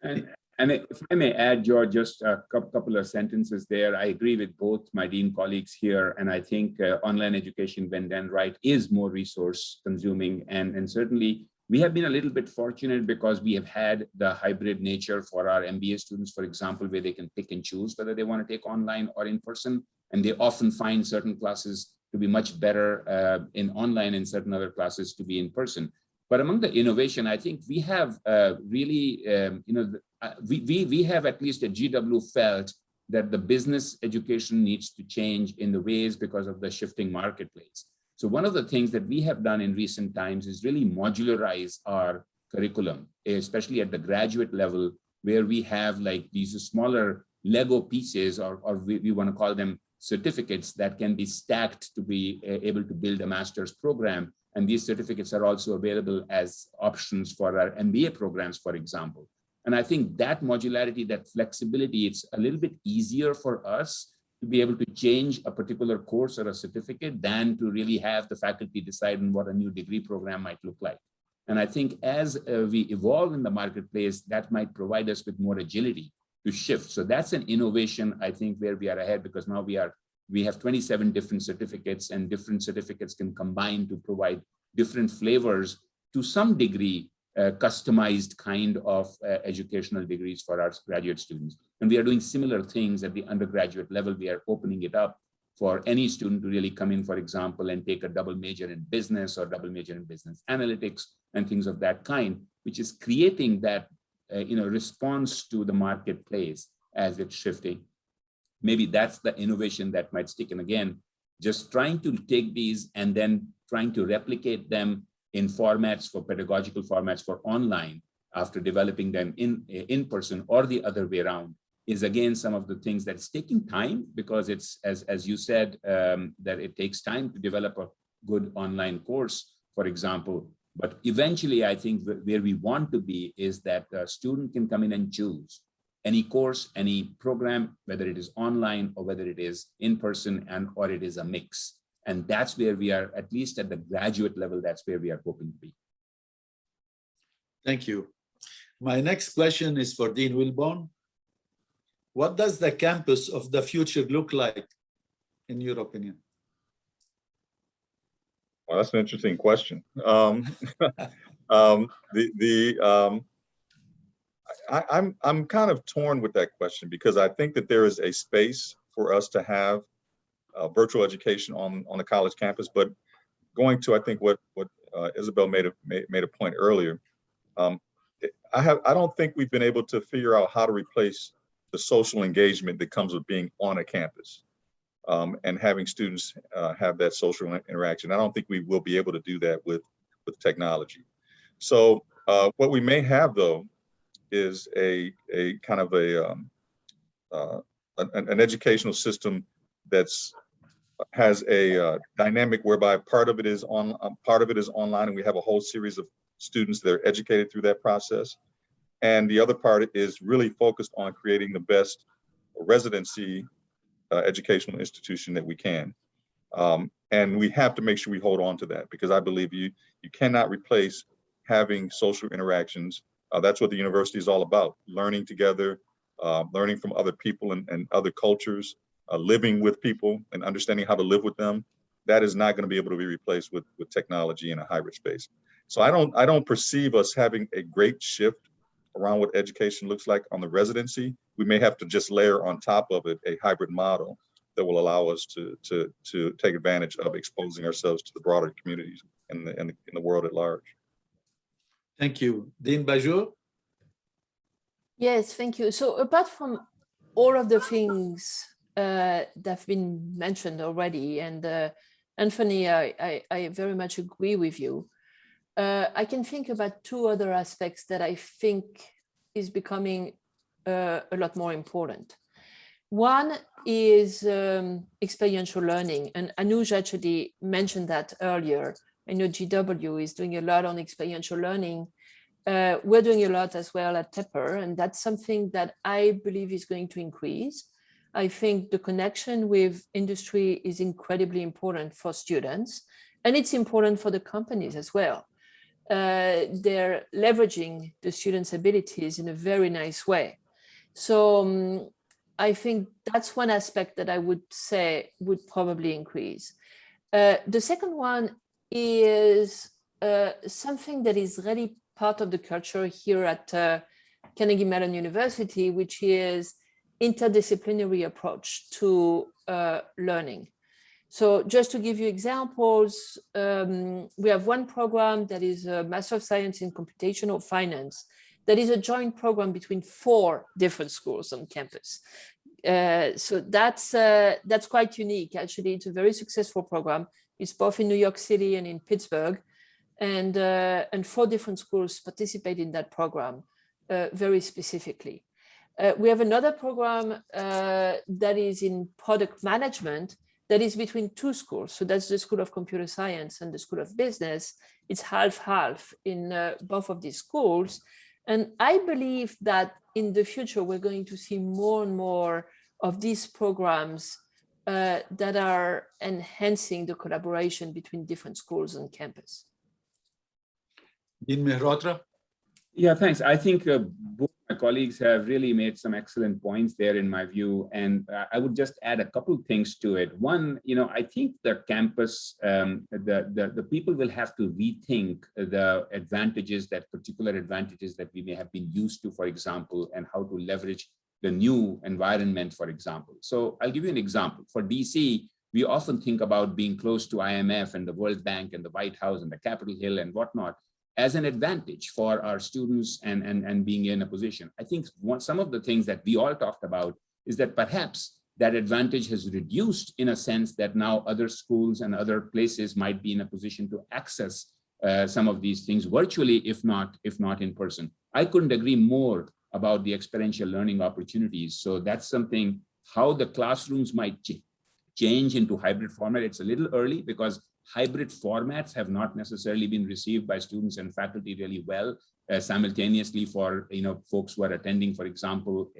And if I may add, George, just a couple of sentences there. I agree with both my dean colleagues here, and I think online education, when done right, is more resource consuming. And certainly we have been a little bit fortunate because we have had the hybrid nature for our MBA students, for example, where they can pick and choose whether they want to take online or in person. And they often find certain classes to be much better in online and certain other classes to be in person. But among the innovation, I think we have really, we have at least at GW felt that the business education needs to change in the ways because of the shifting marketplace. So one of the things that we have done in recent times is really modularize our curriculum, especially at the graduate level, where we have like these smaller Lego pieces, or we want to call them certificates, that can be stacked to be able to build a master's program. And these certificates are also available as options for our MBA programs, for example. And I think that modularity, that flexibility, it's a little bit easier for us to be able to change a particular course or a certificate than to really have the faculty decide on what a new degree program might look like. And I think as we evolve in the marketplace, that might provide us with more agility to shift. So that's an innovation, I think, where we are ahead, because now we have 27 different certificates, and different certificates can combine to provide different flavors, to some degree, customized kind of educational degrees for our graduate students. And we are doing similar things at the undergraduate level. We are opening it up for any student to really come in, for example, and take a double major in business or double major in business analytics and things of that kind, which is creating that response to the marketplace as it's shifting. Maybe that's the innovation that might stick. And again, just trying to take these and then trying to replicate them in formats, for pedagogical formats for online, after developing them in person or the other way around, is again some of the things that's taking time, because it's, as you said, that it takes time to develop a good online course, for example. But eventually, I think where we want to be is that a student can come in and choose any course, any program, whether it is online or whether it is in person, or it is a mix. And that's where we are, at least at the graduate level, that's where we are hoping to be. Thank you. My next question is for Dean WILBON. What does the campus of the future look like, in your opinion? Well, that's an interesting question. I'm kind of torn with that question, because I think that there is a space for us to have virtual education on the college campus. But going to, I think what Isabelle made a point earlier, I don't think we've been able to figure out how to replace the social engagement that comes with being on a campus and having students have that social interaction. I don't think we will be able to do that with technology. So what we may have, though, is a kind of an educational system has a dynamic whereby part of it is online, and we have a whole series of students that are educated through that process. And the other part is really focused on creating the best residency educational institution that we can. And we have to make sure we hold on to that, because I believe you cannot replace having social interactions. That's what the university is all about: learning together, learning from other people and other cultures, living with people and understanding how to live with them. That is not going to be able to be replaced with technology in a hybrid space. So I don't perceive us having a great shift around what education looks like on the residency. We may have to just layer on top of it a hybrid model that will allow us to take advantage of exposing ourselves to the broader communities in the world at large. Thank you. Dean BAJEUX? Yes, thank you. So apart from all of the things that have been mentioned already. And Anthony, I very much agree with you. I can think about two other aspects that I think is becoming a lot more important. One is experiential learning, and Anuj actually mentioned that earlier. I know GW is doing a lot on experiential learning. We're doing a lot as well at Tepper, and that's something that I believe is going to increase. I think the connection with industry is incredibly important for students, and it's important for the companies as well. They're leveraging the students' abilities in a very nice way. So I think that's one aspect that I would say would probably increase. The second one is something that is really part of the culture here at Carnegie Mellon University, which is interdisciplinary approach to learning. So just to give you examples, we have one program that is a Master of Science in Computational Finance that is a joint program between 4 different schools on campus. So that's quite unique. Actually, it's a very successful program. It's both in New York City and in Pittsburgh, and 4 different schools participate in that program very specifically. We have another program that is in product management that is between 2 schools. So that's the School of Computer Science and the School of Business. It's half-half in both of these schools. And I believe that in the future, we're going to see more and more of these programs that are enhancing the collaboration between different schools on campus. In MEHROTRA? Yeah, thanks. I think both my colleagues have really made some excellent points there in my view. And I would just add a couple of things to it. One, I think the campus, the people will have to rethink the particular advantages that we may have been used to, for example, and how to leverage the new environment, for example. So I'll give you an example. For DC, we often think about being close to IMF and the World Bank and the White House and the Capitol Hill and whatnot as an advantage for our students and being in a position. I think some of the things that we all talked about is that perhaps that advantage has reduced in a sense that now other schools and other places might be in a position to access some of these things virtually, if not in person. I couldn't agree more about the experiential learning opportunities. So that's something, how the classrooms might change into hybrid format. It's a little early because hybrid formats have not necessarily been received by students and faculty really well simultaneously for folks who are attending, for example,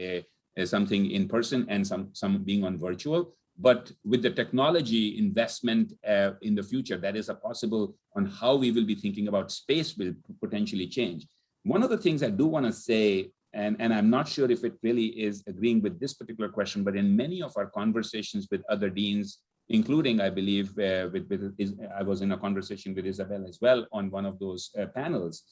something in person and some being on virtual. But with the technology investment in the future, that is a possible on how we will be thinking about space will potentially change. One of the things I do want to say, and I'm not sure if it really is agreeing with this particular question, but in many of our conversations with other deans, including, I believe, I was in a conversation with Isabelle as well on one of those panels.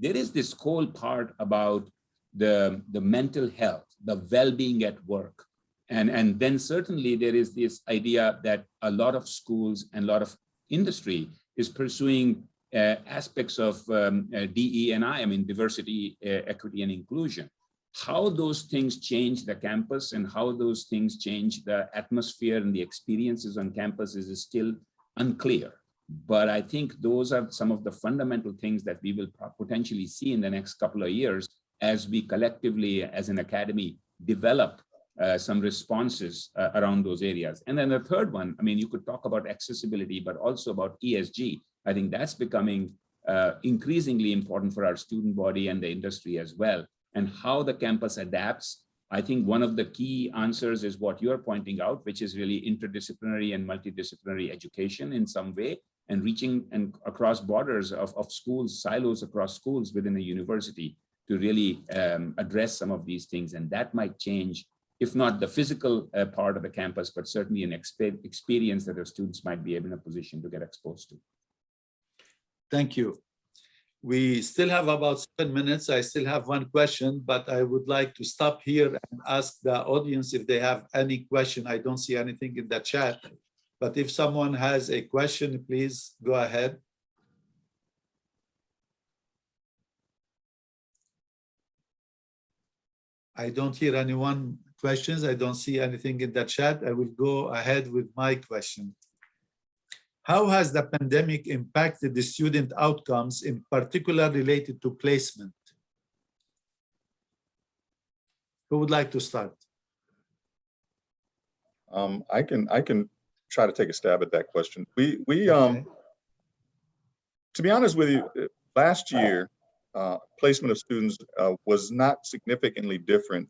There is this whole part about the mental health, the well-being at work. And then certainly there is this idea that a lot of schools and a lot of industry is pursuing aspects of DE&I, diversity, equity, and inclusion. How those things change the campus and how those things change the atmosphere and the experiences on campus is still unclear. But I think those are some of the fundamental things that we will potentially see in the next couple of years as we collectively, as an academy, develop some responses around those areas. And then the third one, you could talk about accessibility, but also about ESG. I think that's becoming increasingly important for our student body and the industry as well. And how the campus adapts. I think one of the key answers is what you're pointing out, which is really interdisciplinary and multidisciplinary education in some way, and reaching across borders of schools, silos across schools within a university to really address some of these things. And that might change, if not the physical part of the campus, but certainly an experience that our students might be in a position to get exposed to. Thank you. We still have about 7 minutes. I still have one question, but I would like to stop here and ask the audience if they have any question. I don't see anything in the chat, but if someone has a question, please go ahead. I don't hear anyone questions. I don't see anything in the chat. I will go ahead with my question. How has the pandemic impacted the student outcomes, in particular related to placement? Who would like to start? I can try to take a stab at that question. Okay. To be honest with you, last year, placement of students was not significantly different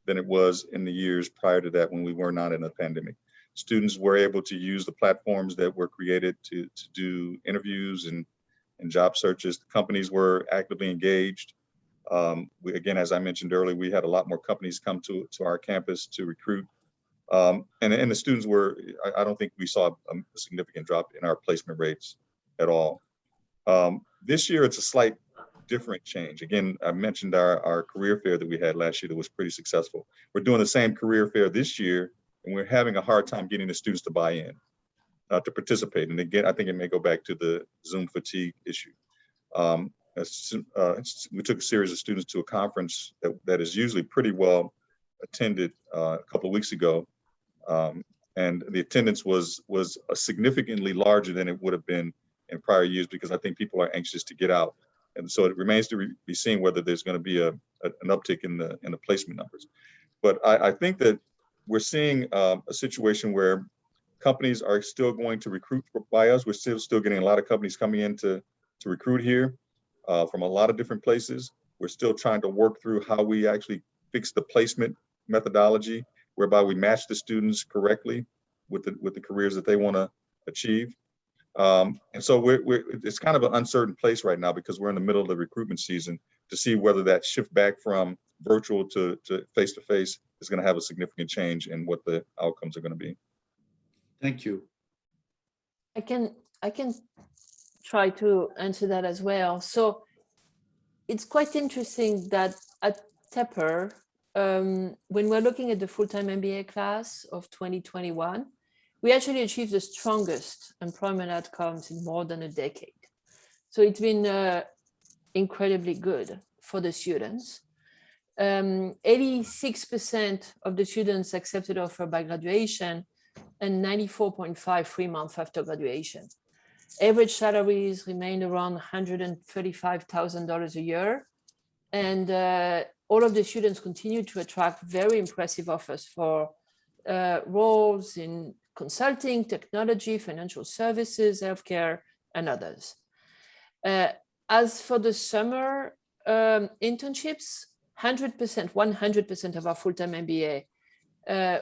than it was in the years prior to that when we were not in a pandemic. Students were able to use the platforms that were created to do interviews and job searches. The companies were actively engaged. Again, as I mentioned earlier, we had a lot more companies come to our campus to recruit. And the students were, I don't think we saw a significant drop in our placement rates at all. This year, it's a slight different change. Again, I mentioned our career fair that we had last year that was pretty successful. We're doing the same career fair this year, and we're having a hard time getting the students to buy in, to participate. And again, I think it may go back to the Zoom fatigue issue. We took a series of students to a conference that is usually pretty well attended a couple of weeks ago. And the attendance was significantly larger than it would have been in prior years, because I think people are anxious to get out. And so it remains to be seen whether there's going to be an uptick in the placement numbers. But I think that we're seeing a situation where companies are still going to recruit by us. We're still getting a lot of companies coming in to recruit here from a lot of different places. We're still trying to work through how we actually fix the placement methodology, whereby we match the students correctly with the careers that they want to achieve. And so it's kind of an uncertain place right now, because we're in the middle of the recruitment season, to see whether that shift back from virtual to face-to-face is going to have a significant change in what the outcomes are going to be. Thank you. I can try to answer that as well. So it's quite interesting that at Tepper, when we're looking at the full-time MBA class of 2021, we actually achieved the strongest employment outcomes in more than a decade. So it's been incredibly good for the students. 86% of the students accepted offer by graduation, and 94.5 3 months after graduation. Average salaries remained around $135,000 a year. And all of the students continue to attract very impressive offers for roles in consulting, technology, financial services, healthcare, and others. As for the summer internships, 100% of our full-time MBA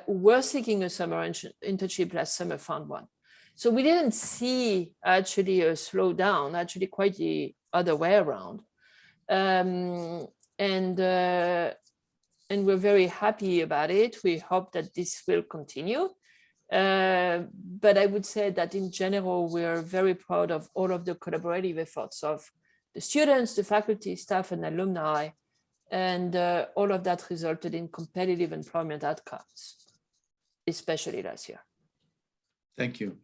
who were seeking a summer internship last summer found one. So we didn't see actually a slowdown, actually quite the other way around. And we're very happy about it. We hope that this will continue. But I would say that in general, we're very proud of all of the collaborative efforts of the students, the faculty, staff, and alumni. And all of that resulted in competitive employment outcomes, especially last year. Thank you.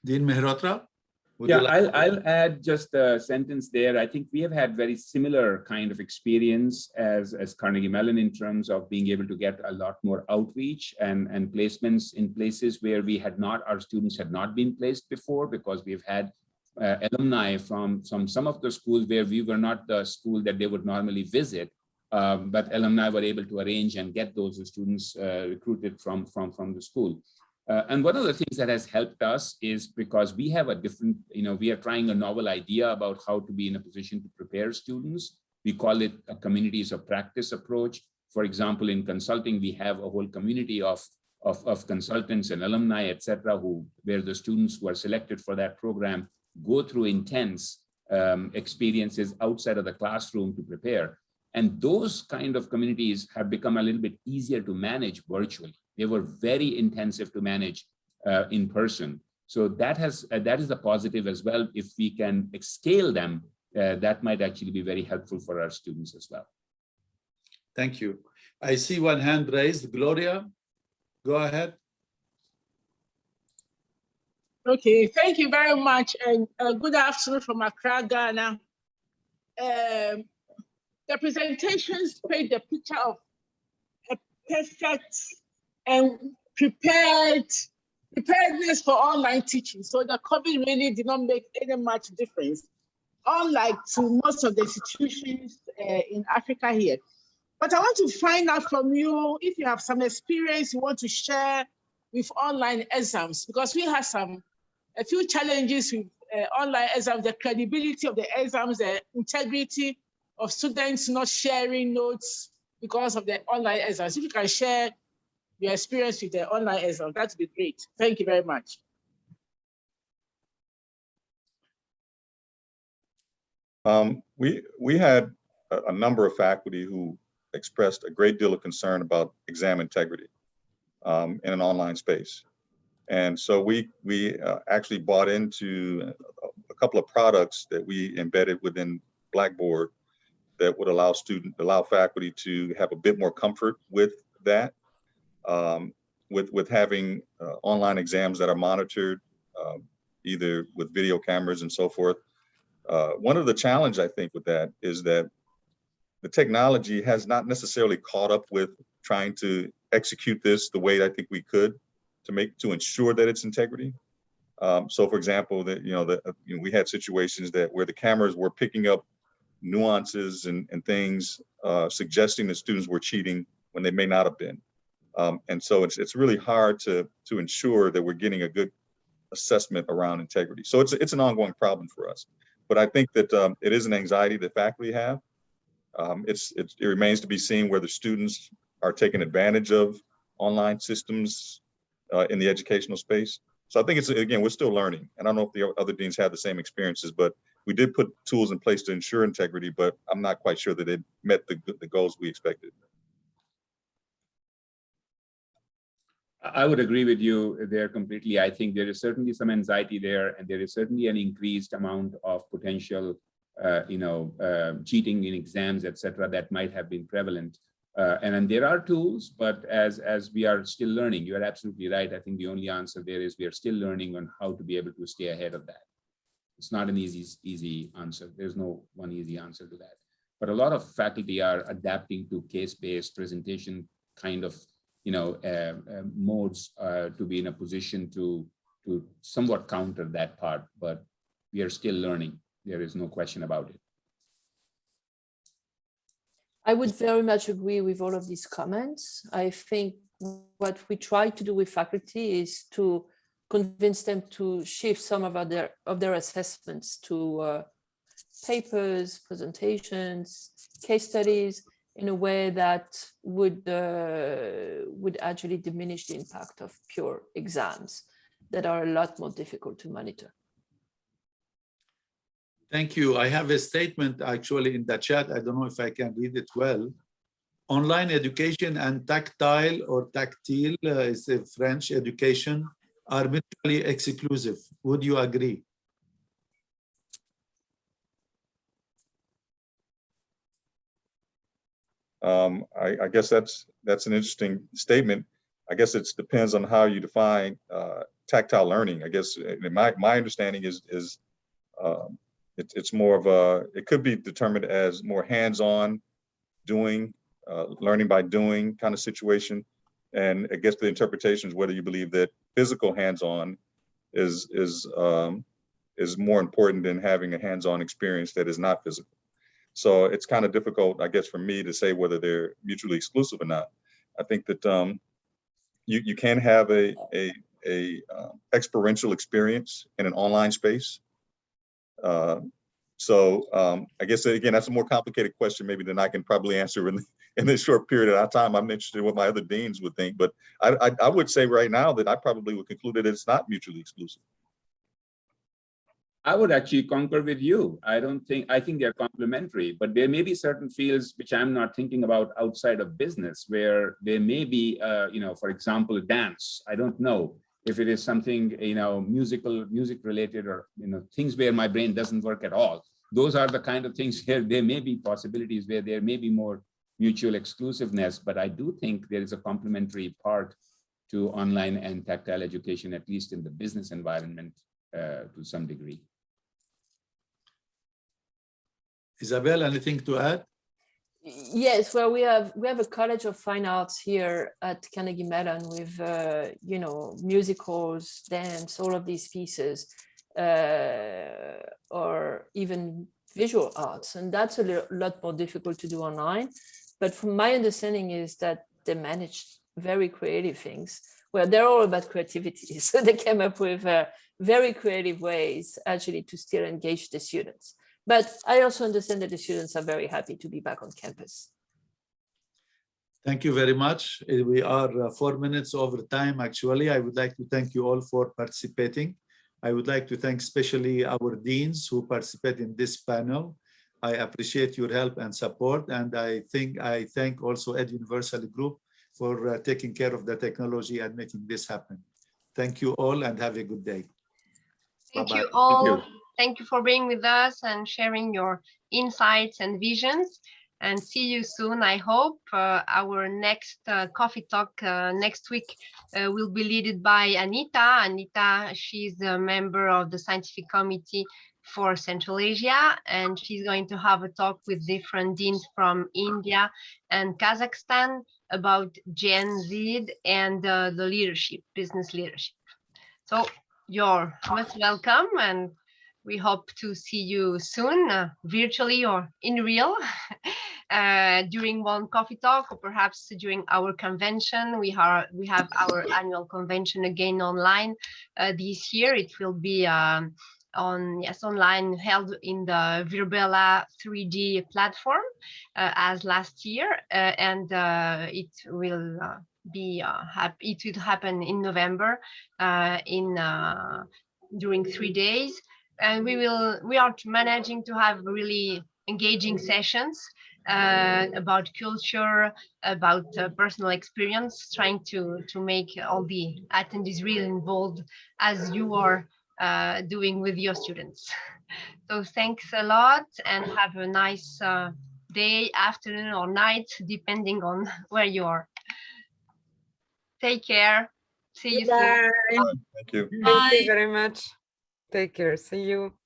Dean MEHROTRA? Yeah, I'll add just a sentence there. I think we have had very similar kind of experience as Carnegie Mellon in terms of being able to get a lot more outreach and placements in places where our students had not been placed before, because we've had alumni from some of the schools where we were not the school that they would normally visit, but alumni were able to arrange and get those students recruited from the school. And one of the things that has helped us is because we have a different, we are trying a novel idea about how to be in a position to prepare students. We call it a communities of practice approach. For example, in consulting, we have a whole community of consultants and alumni, et cetera, where the students who are selected for that program go through intense experiences outside of the classroom to prepare. And those kind of communities have become a little bit easier to manage virtually. They were very intensive to manage in person. So that is a positive as well. If we can scale them, that might actually be very helpful for our students as well. Thank you. I see one hand raised. Gloria, go ahead. Okay, thank you very much, and good afternoon from Accra, Ghana. The presentations paint the picture of perfect and preparedness for online teaching. So the COVID really did not make any much difference, unlike to most of the institutions in Africa here. But I want to find out from you if you have some experience you want to share with online exams, because we have a few challenges with online exams, the credibility of the exams, the integrity of students not sharing notes because of the online exams. If you can share your experience with the online exam, that would be great. Thank you very much. We had a number of faculty who expressed a great deal of concern about exam integrity in an online space. And so we actually bought into a couple of products that we embedded within Blackboard that would allow faculty to have a bit more comfort with that, with having online exams that are monitored, either with video cameras and so forth. One of the challenges I think with that is that the technology has not necessarily caught up with trying to execute this the way I think we could to ensure that it's integrity. So for example, we had situations where the cameras were picking up nuances and things suggesting that students were cheating when they may not have been. And so it's really hard to ensure that we're getting a good assessment around integrity. So it's an ongoing problem for us. But I think that it is an anxiety that faculty have. It remains to be seen whether students are taking advantage of online systems in the educational space. So I think again, we're still learning. And I don't know if the other deans have the same experiences, but we did put tools in place to ensure integrity, but I'm not quite sure that it met the goals we expected. I would agree with you there completely. I think there is certainly some anxiety there, and there is certainly an increased amount of potential, cheating in exams, etc., that might have been prevalent. And there are tools, but as we are still learning, you are absolutely right. I think the only answer there is we are still learning on how to be able to stay ahead of that. It's not an easy answer. There's no one easy answer to that. But a lot of faculty are adapting to case-based presentation kind of modes to be in a position to somewhat counter that part, but we are still learning. There is no question about it. I would very much agree with all of these comments. I think what we try to do with faculty is to convince them to shift some of their assessments to papers, presentations, case studies, in a way that would actually diminish the impact of pure exams that are a lot more difficult to monitor. Thank you. I have a statement actually in the chat. I don't know if I can read it well. Online education and tactile or tactile is a French education are mutually exclusive. Would you agree? I guess that's an interesting statement. I guess it depends on how you define tactile learning. I guess my understanding is it's more of it could be determined as more hands-on doing, learning by doing kind of situation. And I guess the interpretation is whether you believe that physical hands-on is more important than having a hands-on experience that is not physical. So it's kind of difficult, I guess, for me to say whether they're mutually exclusive or not. I think that you can have a experiential experience in an online space. So I guess, again, that's a more complicated question maybe than I can probably answer in this short period of time. I'm interested in what my other deans would think, but I would say right now that I probably would conclude that it's not mutually exclusive. I would actually concur with you. I think they're complementary, but there may be certain fields which I'm not thinking about outside of business where there may be, for example, dance. I don't know if it is something, music related or, things where my brain doesn't work at all. Those are the kind of things where there may be possibilities where there may be more mutual exclusiveness, but I do think there is a complementary part to online and tactile education, at least in the business environment to some degree. Isabelle, anything to add? Yes, well, we have a College of Fine Arts here at Carnegie Mellon with you know, musicals, dance, all of these pieces, or even visual arts, and that's a lot more difficult to do online. But from my understanding is that they managed very creative things. Well, they're all about creativity, so they came up with very creative ways actually to still engage the students. But I also understand that the students are very happy to be back on campus. Thank you very much. We are 4 minutes over time, actually. I would like to thank you all for participating. I would like to thank especially our deans who participate in this panel. I appreciate your help and support. And I thank also Eduniversal Group for taking care of the technology and making this happen. Thank you all and have a good day. Thank Bye-bye. you all. Thank you. Thank you for being with us and sharing your insights and visions. And see you soon, I hope. Our next coffee talk next week will be led by Anita. Anita, she's a member of the scientific committee for Central Asia, and she's going to have a talk with different deans from India and Kazakhstan about Gen Z and the leadership, business leadership. So you're most welcome, and we hope to see you soon, virtually or in real, during one coffee talk, or perhaps during our convention. We have our annual convention again online this year. It will be online, held in the Virbela 3D platform as last year, and it will it will happen in November during 3 days. And we are managing to have really engaging sessions about culture, about personal experience, trying to make all the attendees really involved as you are doing with your students. So thanks a lot and have a nice day, afternoon or night, depending on where you are. Take care. See you soon. Thank you. Thank you very much. Take care. See you.